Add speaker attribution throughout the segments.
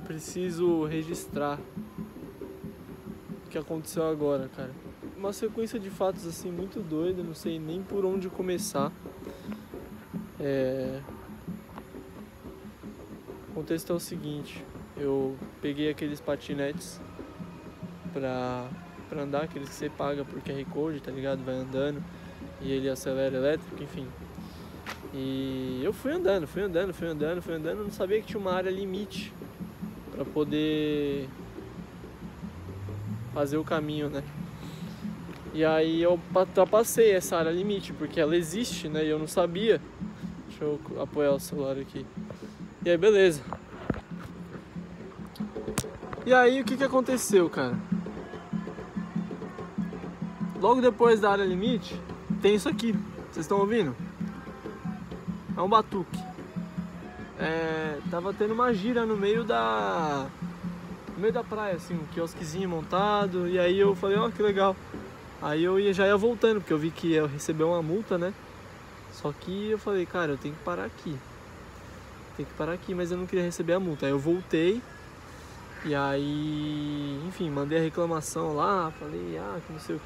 Speaker 1: preciso registrar o que aconteceu agora, cara. Uma sequência de fatos assim muito doida, não sei nem por onde começar. O contexto é o seguinte: eu peguei aqueles patinetes pra andar, aqueles que você paga por QR Code, tá ligado? Vai andando e ele acelera elétrico, enfim. E eu fui andando, não sabia que tinha uma área limite pra poder fazer o caminho, né? E aí eu ultrapassei essa área limite, porque ela existe, né? E eu não sabia. Deixa eu apoiar o celular aqui. E aí, beleza. E aí, o que aconteceu, cara? Logo depois da área limite, tem isso aqui. Vocês estão ouvindo? É um batuque. Tava tendo uma gira no meio da praia, assim, um quiosquezinho montado. E aí eu falei, ó, que legal. Aí eu já ia voltando, porque eu vi que ia receber uma multa, né? Só que eu falei, cara, eu tenho que parar aqui. Mas eu não queria receber a multa. Aí eu voltei. E aí, enfim, mandei a reclamação lá. Falei, que não sei o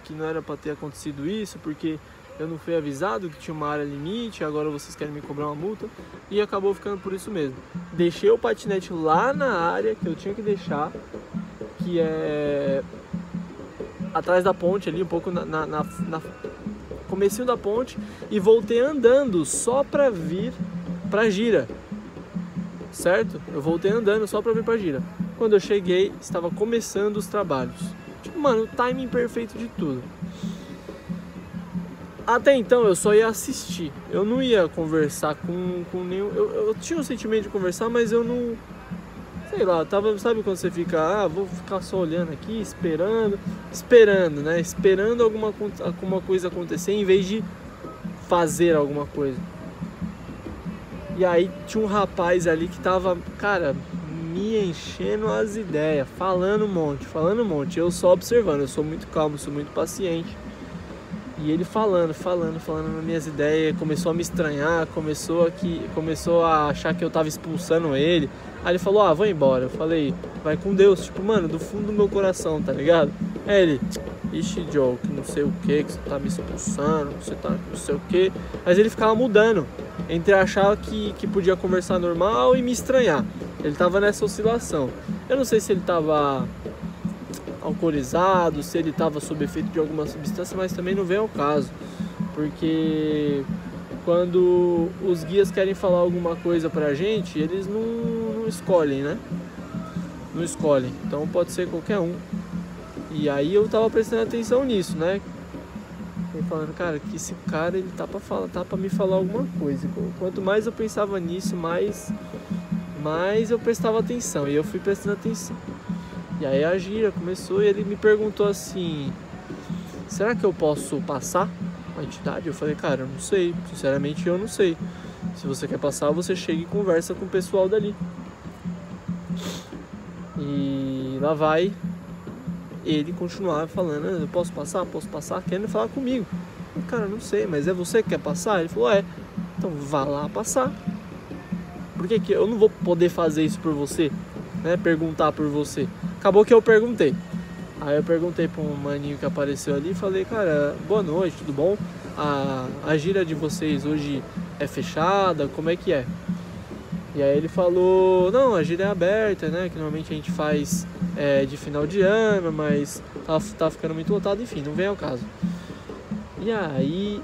Speaker 1: que não era pra ter acontecido isso, porque eu não fui avisado que tinha uma área limite, agora vocês querem me cobrar uma multa. E acabou ficando por isso mesmo. Deixei o patinete lá na área que eu tinha que deixar, que é atrás da ponte ali, um pouco na comecinho da ponte, e voltei andando só pra vir pra gira, certo? Eu voltei andando só pra vir pra gira. Quando eu cheguei, estava começando os trabalhos. Tipo, mano, o timing perfeito de tudo. Até então eu só ia assistir, eu não ia conversar com nenhum... Eu tinha um sentimento de conversar, mas eu não... Sei lá, sabe quando você fica, vou ficar só olhando aqui, esperando, né? Esperando alguma coisa acontecer em vez de fazer alguma coisa. E aí tinha um rapaz ali que tava, cara, me enchendo as ideias, falando um monte. Eu só observando, eu sou muito calmo, sou muito paciente. E ele falando nas minhas ideias, começou a me estranhar, começou a achar que eu tava expulsando ele. Aí ele falou, vou embora. Eu falei, vai com Deus, tipo, mano, do fundo do meu coração, tá ligado? Aí ele, ixi, Joe, que não sei o que você tá me expulsando, você tá não sei o que. Mas ele ficava mudando, entre achar que podia conversar normal e me estranhar. Ele tava nessa oscilação. Eu não sei se ele tava alcoolizado, se ele estava sob efeito de alguma substância, mas também não vem ao caso, porque quando os guias querem falar alguma coisa pra gente, eles não escolhem, né? Não escolhem, então pode ser qualquer um. E aí eu tava prestando atenção nisso, né? E falando, cara, que esse cara ele tá pra me falar alguma coisa. Quanto mais eu pensava nisso, mais eu prestava atenção, e eu fui prestando atenção. E aí a gira começou e ele me perguntou assim, será que eu posso passar a entidade? Eu falei, cara, eu não sei, sinceramente eu não sei. Se você quer passar, você chega e conversa com o pessoal dali. E lá vai ele continuava falando, eu posso passar, querendo falar comigo. Eu, cara, não sei, mas é você que quer passar? Ele falou, então vá lá passar. Por que eu não vou poder fazer isso por você? Né? Perguntar por você. Acabou que eu perguntei. Aí eu perguntei para um maninho que apareceu ali e falei, cara, boa noite, tudo bom? A gira de vocês hoje é fechada? Como é que é? E aí ele falou, não, a gira é aberta, né? Que normalmente a gente faz de final de ano, mas tá ficando muito lotado, enfim, não vem ao caso. E aí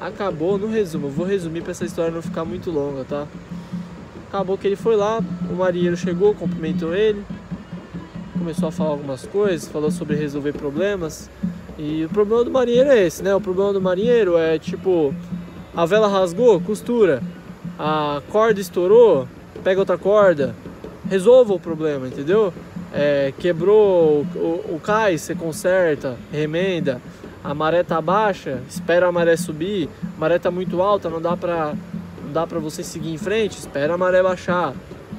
Speaker 1: acabou, no resumo, eu vou resumir para essa história não ficar muito longa, tá? Acabou que ele foi lá, o marinheiro chegou, cumprimentou ele, começou a falar algumas coisas, falou sobre resolver problemas. E o problema do marinheiro é esse, né? O problema do marinheiro é tipo, a vela rasgou, costura, a corda estourou, pega outra corda, resolva o problema, entendeu? Quebrou o cais, você conserta, remenda. A maré tá baixa, espera a maré subir, a maré tá muito alta, não dá pra você seguir em frente, espera a maré baixar.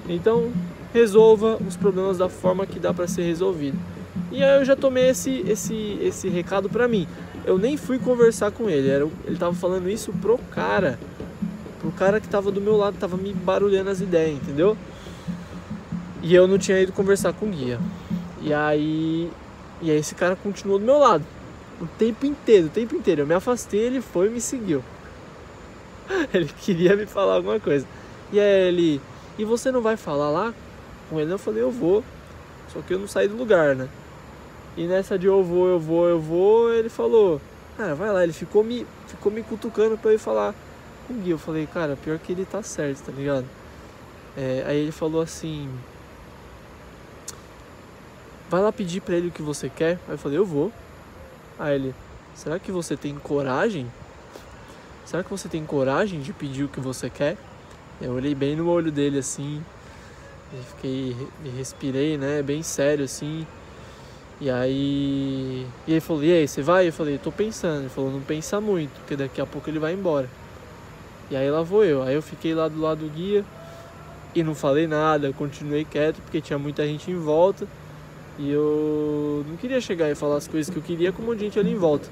Speaker 1: Então resolva os problemas da forma que dá pra ser resolvido. E aí eu já tomei esse recado pra mim. Eu nem fui conversar com ele, ele tava falando isso pro cara que tava do meu lado, tava me barulhando as ideias, entendeu? E eu não tinha ido conversar com o guia. E aí esse cara continuou do meu lado. O tempo inteiro. Eu me afastei, ele foi e me seguiu. Ele queria me falar alguma coisa. E aí ele... E você não vai falar lá com ele? Eu falei, eu vou. Só que eu não saí do lugar, né? E nessa de eu vou, ele falou... Cara, vai lá. Ele ficou me cutucando pra eu ir falar com o guia. Eu falei, cara, pior que ele tá certo, tá ligado? Aí ele falou assim... Vai lá pedir pra ele o que você quer. Aí eu falei, eu vou. Aí ele, será que você tem coragem? Será que você tem coragem de pedir o que você quer? Eu olhei bem no olho dele assim, me respirei, né, bem sério assim. E ele falou, e aí, você vai? Eu falei, tô pensando. Ele falou, não pensa muito, porque daqui a pouco ele vai embora. E aí lá vou eu. Aí eu fiquei lá do lado do guia e não falei nada, continuei quieto, porque tinha muita gente em volta. E eu não queria chegar e falar as coisas que eu queria com um monte de gente ali em volta.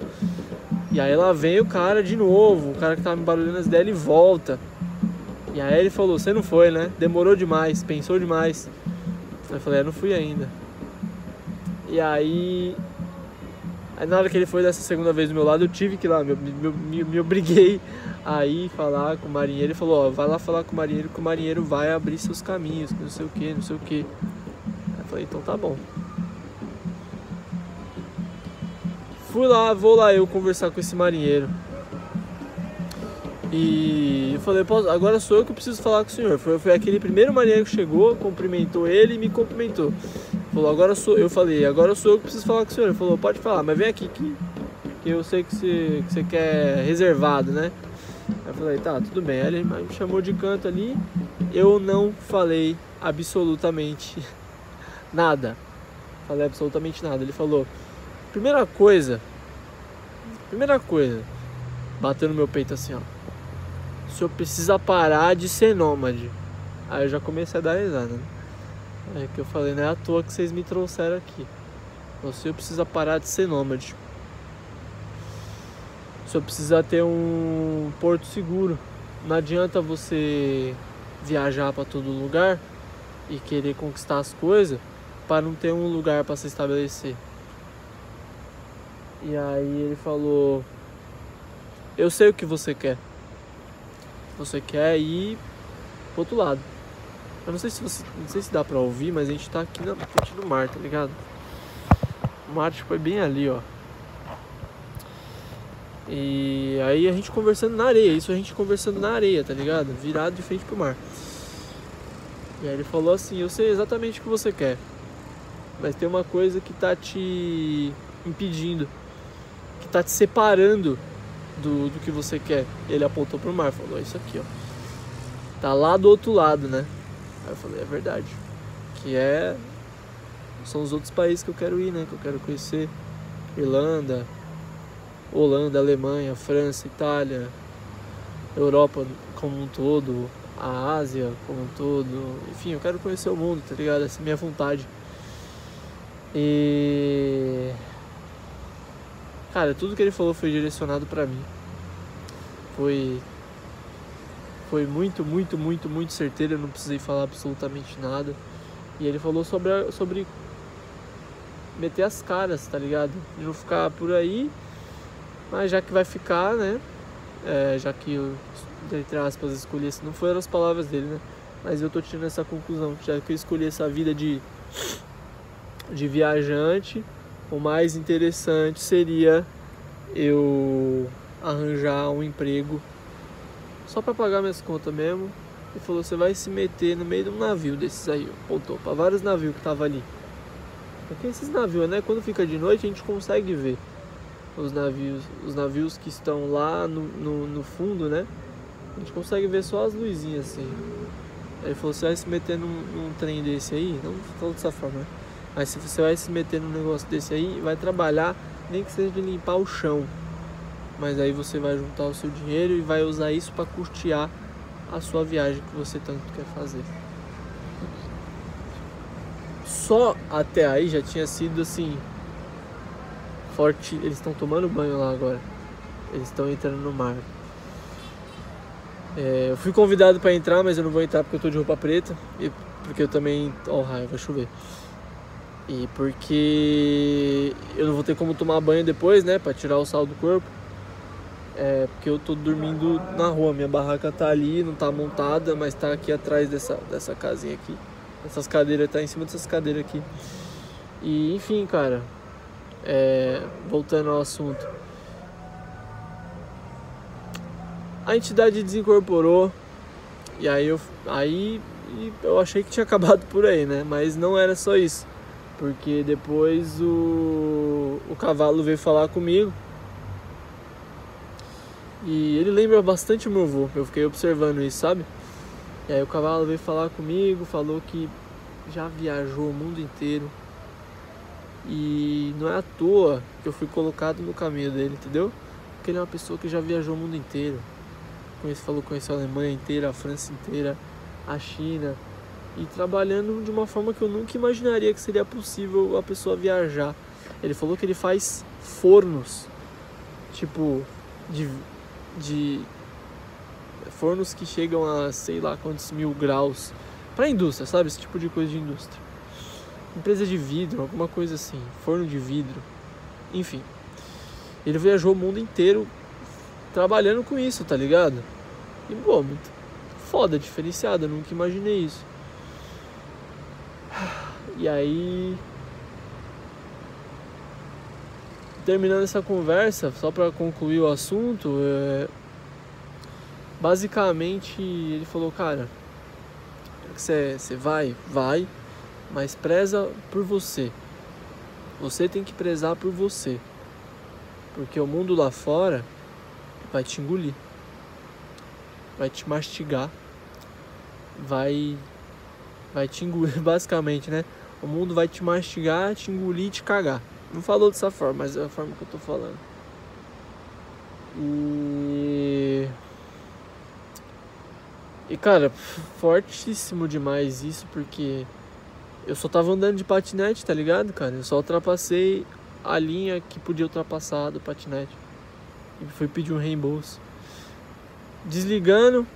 Speaker 1: E aí lá vem o cara de novo, o cara que tava me barulhando as ideias, ele volta. E aí ele falou, você não foi, né? Demorou demais, pensou demais. Eu falei, não fui ainda. E aí na hora que ele foi dessa segunda vez do meu lado, eu tive que ir lá, me obriguei a ir falar com o marinheiro. Ele falou, ó, vai lá falar com o marinheiro, que o marinheiro vai abrir seus caminhos, não sei o que, não sei o que. Aí eu falei, então tá bom. Vou lá eu conversar com esse marinheiro. E eu falei, agora sou eu que preciso falar com o senhor. Foi aquele primeiro marinheiro que chegou, cumprimentou ele e me cumprimentou. Falou, agora sou eu que preciso falar com o senhor. Ele falou, pode falar, mas vem aqui que eu sei que você quer reservado, né? Aí eu falei, tá, tudo bem. Aí ele me chamou de canto ali. Eu não falei absolutamente nada. Falei absolutamente nada. Ele falou, primeira coisa, bateu no meu peito assim, ó. O senhor precisa parar de ser nômade. Aí eu já comecei a dar risada, né? Aí que eu falei, não é à toa que vocês me trouxeram aqui. O senhor precisa parar de ser nômade. O senhor precisa ter um porto seguro. Não adianta você viajar para todo lugar e querer conquistar as coisas para não ter um lugar para se estabelecer. E aí ele falou, eu sei o que você quer. Você quer ir pro outro lado. Eu não sei se dá pra ouvir, mas a gente tá aqui na frente do mar, tá ligado? O mar tipo é bem ali, ó. E aí a gente conversando na areia, tá ligado? Virado de frente pro mar. E aí ele falou assim, eu sei exatamente o que você quer, mas tem uma coisa que tá te impedindo, que tá te separando do que você quer. Ele apontou pro mar, falou, isso aqui, ó, tá lá do outro lado, né? Aí eu falei, é verdade, que são os outros países que eu quero ir, né? Que eu quero conhecer. Irlanda, Holanda, Alemanha, França, Itália, Europa como um todo, a Ásia como um todo. Enfim, eu quero conhecer o mundo, tá ligado? Essa é a minha vontade. E... cara, tudo que ele falou foi direcionado pra mim. Foi muito, muito, muito, muito certeiro. Eu não precisei falar absolutamente nada. E ele falou sobre meter as caras, tá ligado? De não ficar por aí, mas já que vai ficar, né? Já que eu, entre aspas, escolhi, não foram as palavras dele, né? Mas eu tô tirando essa conclusão, já que eu escolhi essa vida de viajante, o mais interessante seria eu arranjar um emprego só pra pagar minhas contas mesmo. Ele falou, você vai se meter no meio de um navio desses aí, apontou pra vários navios que tava ali. Porque esses navios, né, quando fica de noite a gente consegue ver os navios que estão lá no fundo, né? A gente consegue ver só as luzinhas assim. Aí ele falou, você vai se meter num trem desse aí, não falando dessa forma, né? Mas se você vai se meter num negócio desse aí, vai trabalhar, nem que seja de limpar o chão. Mas aí você vai juntar o seu dinheiro e vai usar isso para custear a sua viagem que você tanto quer fazer. Só até aí já tinha sido assim, forte. Eles estão tomando banho lá agora. Eles estão entrando no mar. Eu fui convidado para entrar, mas eu não vou entrar porque eu tô de roupa preta. E porque eu também... Ó, o raio, vai chover. E porque eu não vou ter como tomar banho depois, né, pra tirar o sal do corpo. Porque eu tô dormindo na rua, minha barraca tá ali, não tá montada, mas tá aqui atrás dessa casinha aqui. Essas cadeiras, tá em cima dessas cadeiras aqui. E enfim, cara, voltando ao assunto. A entidade desincorporou, e aí eu achei que tinha acabado por aí, né? Mas não era só isso, porque depois o cavalo veio falar comigo. E ele lembra bastante o meu avô, eu fiquei observando isso, sabe? E aí o cavalo veio falar comigo, falou que já viajou o mundo inteiro. E não é à toa que eu fui colocado no caminho dele, entendeu? Porque ele é uma pessoa que já viajou o mundo inteiro. Conheceu a Alemanha inteira, a França inteira, a China. E trabalhando de uma forma que eu nunca imaginaria que seria possível a pessoa viajar. Ele falou que ele faz fornos, tipo, de fornos que chegam a sei lá quantos mil graus pra indústria, sabe? Esse tipo de coisa de indústria. Empresa de vidro, alguma coisa assim, forno de vidro, enfim. Ele viajou o mundo inteiro trabalhando com isso, tá ligado? E, pô, muito foda, diferenciado, eu nunca imaginei isso. E aí, terminando essa conversa, só pra concluir o assunto, basicamente ele falou, cara, você vai, mas preza por você. Você tem que prezar por você. Porque o mundo lá fora vai te engolir. Vai te mastigar. Vai te engolir, basicamente, né? O mundo vai te mastigar, te engolir e te cagar. Não falou dessa forma, mas é a forma que eu tô falando. E cara, fortíssimo demais isso, porque eu só tava andando de patinete, tá ligado, cara? Eu só ultrapassei a linha que podia ultrapassar do patinete. E fui pedir um reembolso. Desligando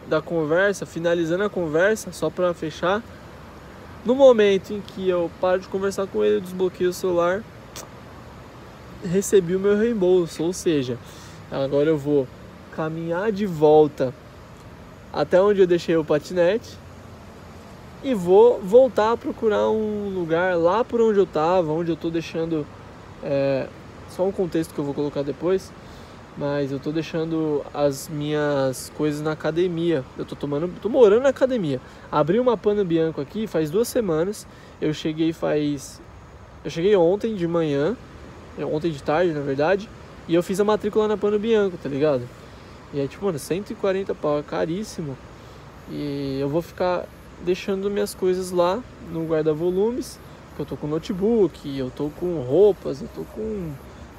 Speaker 1: da conversa, finalizando a conversa, só pra fechar. No momento em que eu paro de conversar com ele, eu desbloqueio o celular, recebi o meu reembolso. Ou seja, agora eu vou caminhar de volta até onde eu deixei o patinete e vou voltar a procurar um lugar lá por onde eu tava, onde eu tô deixando, só um contexto que eu vou colocar depois, mas eu tô deixando as minhas coisas na academia. Eu tô morando na academia. Abri uma Pano Bianco aqui faz 2 semanas. Eu cheguei ontem de manhã, ontem de tarde, na verdade, e eu fiz a matrícula na Pano Bianco, tá ligado? E aí, tipo, mano, 140 pau, é caríssimo. E eu vou ficar deixando minhas coisas lá no guarda-volumes, que eu tô com notebook, eu tô com roupas, eu tô com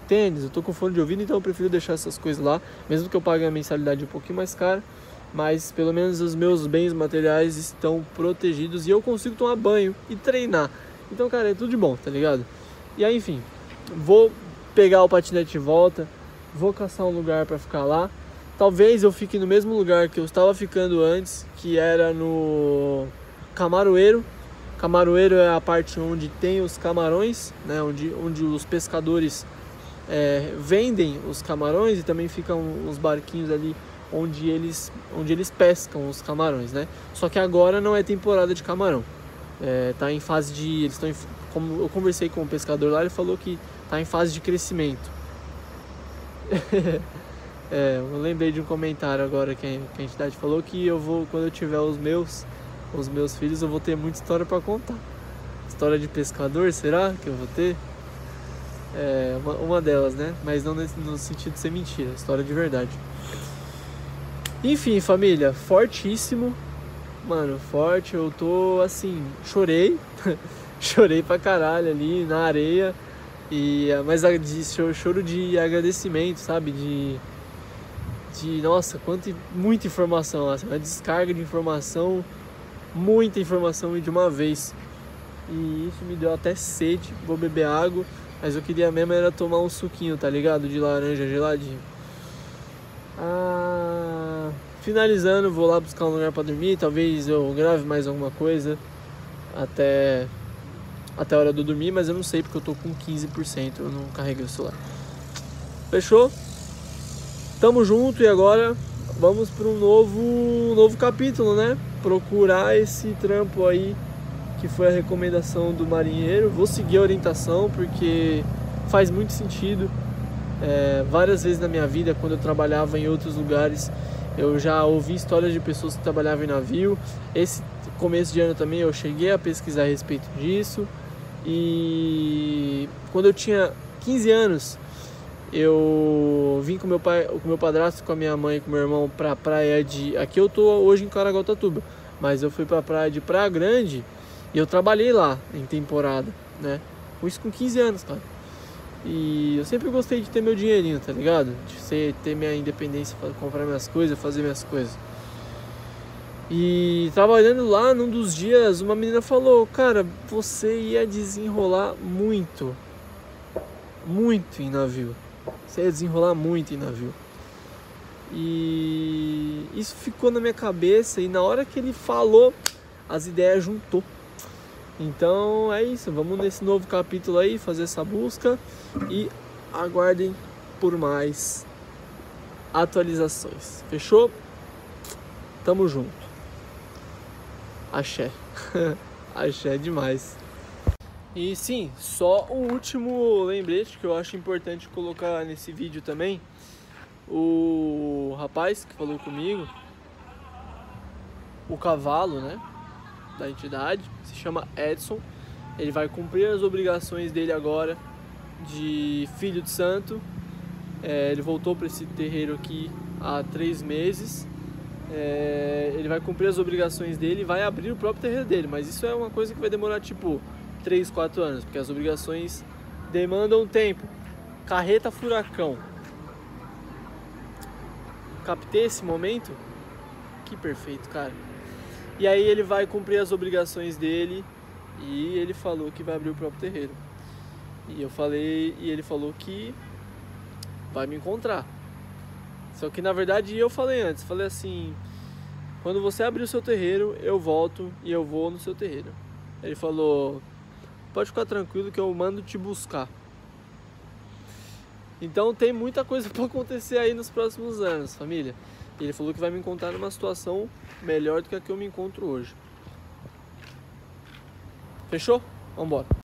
Speaker 1: tênis, eu tô com fone de ouvido, então eu prefiro deixar essas coisas lá, mesmo que eu pague a mensalidade um pouquinho mais cara, mas pelo menos os meus bens materiais estão protegidos e eu consigo tomar banho e treinar. Então, cara, é tudo de bom, tá ligado? E aí, enfim, vou pegar o patinete de volta, vou caçar um lugar pra ficar lá. Talvez eu fique no mesmo lugar que eu estava ficando antes, que era no Camaroeiro. Camaroeiro é a parte onde tem os camarões, né? Onde os pescadores vendem os camarões, e também ficam uns barquinhos ali onde eles pescam os camarões, né? Só que agora não é temporada de camarão. Tá em fase de... como eu conversei com o pescador lá, ele falou que tá em fase de crescimento. Eu lembrei de um comentário agora que a entidade falou que quando eu tiver os meus filhos, eu vou ter muita história pra contar. História de pescador, será que eu vou ter? Uma delas, né? Mas não no sentido de ser mentira, história de verdade. Enfim, família, fortíssimo. Mano, forte, eu tô assim, chorei. Chorei pra caralho ali na areia. Mas choro de agradecimento, sabe? Nossa, muita informação, assim, uma descarga de informação, muita informação de uma vez. E isso me deu até sede, vou beber água, mas eu queria mesmo era tomar um suquinho, tá ligado? De laranja geladinho. finalizando, vou lá buscar um lugar pra dormir. Talvez eu grave mais alguma coisa até a hora de eu dormir, mas eu não sei porque eu tô com 15%, eu não carreguei o celular. Fechou? Tamo junto e agora vamos para um novo capítulo, né? Procurar esse trampo aí que foi a recomendação do marinheiro. Vou seguir a orientação porque faz muito sentido. Várias vezes na minha vida, quando eu trabalhava em outros lugares, eu já ouvi histórias de pessoas que trabalhavam em navio. Esse começo de ano também eu cheguei a pesquisar a respeito disso. E quando eu tinha 15 anos, eu vim com meu pai, com meu padrasto, com a minha mãe e com meu irmão pra praia de... Aqui eu tô hoje em Caraguatatuba, mas eu fui pra praia de Praia Grande e eu trabalhei lá em temporada, né? Isso com 15 anos, cara. E eu sempre gostei de ter meu dinheirinho, tá ligado? De ter minha independência, comprar minhas coisas, fazer minhas coisas. E trabalhando lá, num dos dias, uma menina falou: cara, você ia desenrolar muito em navio. Você ia desenrolar muito em navio. E isso ficou na minha cabeça e na hora que ele falou, as ideias juntou. Então é isso, vamos nesse novo capítulo aí, fazer essa busca e aguardem por mais atualizações. Fechou? Tamo junto. Axé. Axé demais. E sim, só um último lembrete que eu acho importante colocar nesse vídeo também. O rapaz que falou comigo, o cavalo, né, da entidade, se chama Edson. Ele vai cumprir as obrigações dele agora de filho de santo. Ele voltou para esse terreiro aqui há 3 meses. Ele vai cumprir as obrigações dele e vai abrir o próprio terreiro dele. Mas isso é uma coisa que vai demorar tipo 3, 4 anos, porque as obrigações demandam tempo. Carreta furacão. Captei esse momento? Que perfeito, cara. E aí ele vai cumprir as obrigações dele e ele falou que vai abrir o próprio terreiro. E ele falou que vai me encontrar. Só que na verdade eu falei antes, falei assim: quando você abrir o seu terreiro, eu volto e eu vou no seu terreiro. Ele falou: pode ficar tranquilo que eu mando te buscar. Então tem muita coisa para acontecer aí nos próximos anos, família. Ele falou que vai me encontrar numa situação melhor do que a que eu me encontro hoje. Fechou? Vambora.